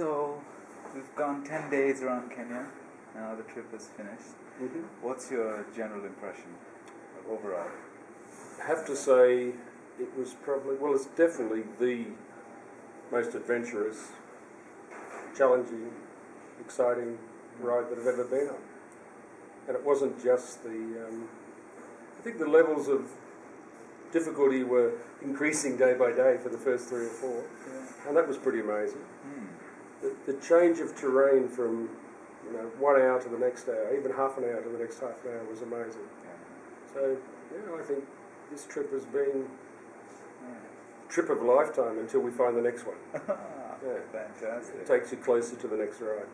So, we've gone 10 days around Kenya. Now the trip is finished. Mm-hmm. What's your general impression overall? I have to say it was probably, well, it's definitely the most adventurous, challenging, exciting ride that I've ever been on. And it wasn't just I think the levels of difficulty were increasing day by day for the first 3 or 4, and that was pretty amazing. The change of terrain from 1 hour to the next hour, even half an hour to the next half an hour was amazing. So, I think this trip has been a trip of a lifetime until we find the next one. Fantastic. It takes you closer to the next ride.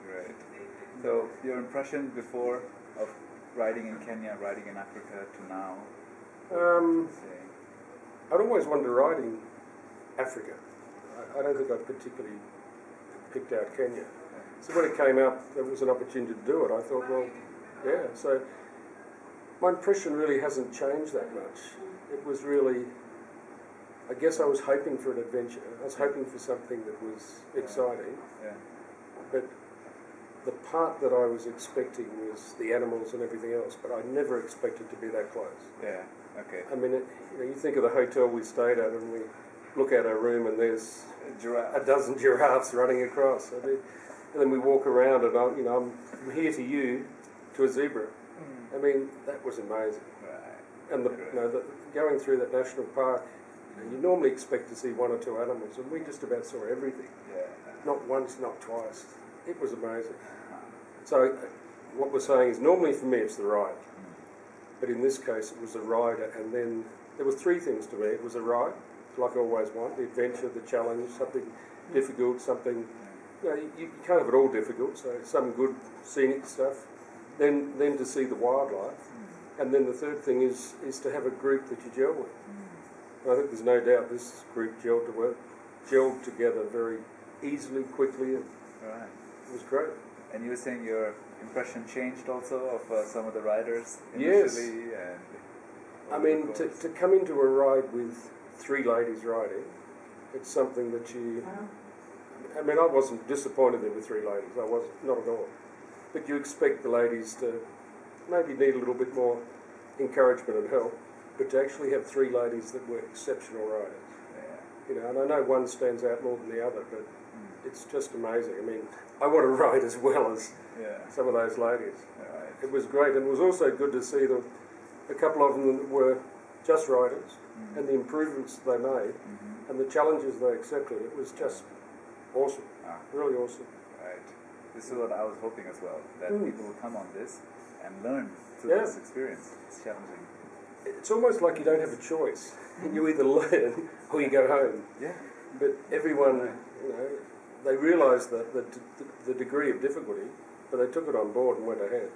Great. So, your impression before of riding in Kenya, riding in Africa to now? I'd always wanted to ride in Africa. I don't think I particularly picked out Kenya. So when it came out, there was an opportunity to do it. I thought, well, yeah. So my impression really hasn't changed that much. It was really, I guess I was hoping for an adventure. I was hoping for something that was exciting. But the part that I was expecting was the animals and everything else, but I never expected to be that close. I mean, you think of the hotel we stayed at, and we look at our room, and there's a dozen giraffes running across. I mean, and then we walk around, and I'm from here to you, to a zebra. I mean, that was amazing. And going through that national park, you normally expect to see 1 or 2 animals, and we just about saw everything. Not once, not twice. It was amazing. So what we're saying is, normally for me it's the ride, but in this case it was a ride, and then there were 3 things to me. It was a ride, like I always want, the adventure, the challenge, something difficult, something, you can't have it all difficult, so some good scenic stuff, then to see the wildlife, and then the third thing is to have a group that you gel with. And I think there's no doubt this group gelled together very easily, quickly, and it was great. And you were saying your impression changed also of some of the riders initially? Yes. I mean, to come into a ride with 3 ladies riding, it's something that I mean, I wasn't disappointed there were 3 ladies. I wasn't, not at all. But you expect the ladies to maybe need a little bit more encouragement and help, but to actually have 3 ladies that were exceptional riders. And I know one stands out more than the other, but it's just amazing. I mean, I want to ride as well as some of those ladies. It was great, and it was also good to see a couple of them that were just riders, and the improvements they made, and the challenges they accepted. It was just awesome, really awesome. This is what I was hoping as well, that people will come on this and learn through this experience. It's challenging. It's almost like you don't have a choice. You either learn or you go home. But everyone, they realised that the degree of difficulty, but they took it on board and went ahead.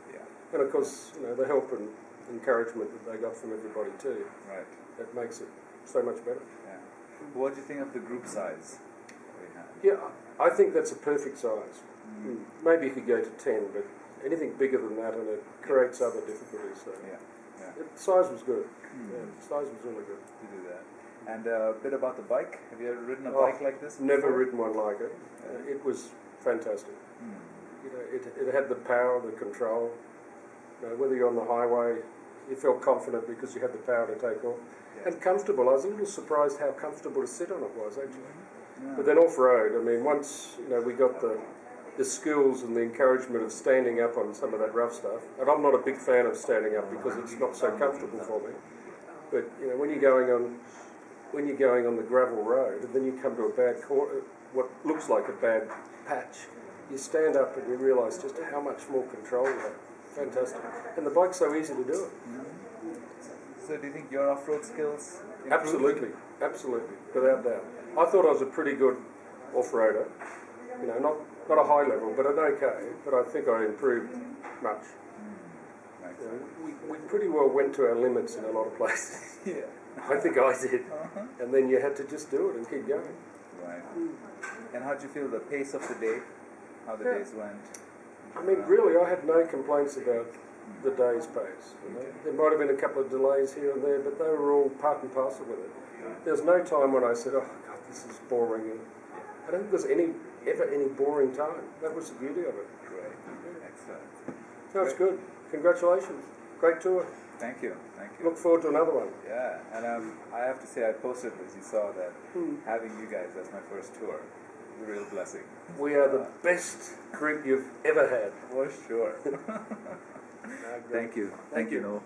And of course, the help and encouragement that they got from everybody too. That makes it so much better. What do you think of the group size? I think that's a perfect size. Maybe you could go to 10, but anything bigger than that, and it creates other difficulties. So the size was good. The size was really good. To do that. And a bit about the bike. Have you ever ridden a bike like this before? Never ridden one like it. It was fantastic. It had the power, the control. Whether you're on the highway, you felt confident because you had the power to take off. And comfortable. I was a little surprised how comfortable to sit on it was, actually. But then off-road, I mean, once we got the skills and the encouragement of standing up on some of that rough stuff, and I'm not a big fan of standing up because it's not so comfortable for me. But when you're going on the gravel road, and then you come to a bad corner, what looks like a bad patch, you stand up and you realise just how much more control you have. Fantastic. And the bike's so easy to do it. So do you think your off-road skills improved? Absolutely, without doubt. I thought I was a pretty good off-roader. Not a high level, but an okay. But I think I improved much. We pretty well went to our limits in a lot of places. I think I did. And then you had to just do it and keep going. And how did you feel the pace of the day? How the days went? I mean, really, I had no complaints about the day's pace. There might have been a couple of delays here and there, but they were all part and parcel with it. There's no time when I said, oh, God, this is boring. I don't think there's any ever any boring time. That was the beauty of it. Great. Excellent. No, it's good. Congratulations. Great tour. Thank you. Thank you. Look forward to another one. Yeah, and I have to say, I posted, as you saw, that having you guys as my first tour is a real blessing. We are the best group you've ever had. For sure. Thank you. Thank you, Noel.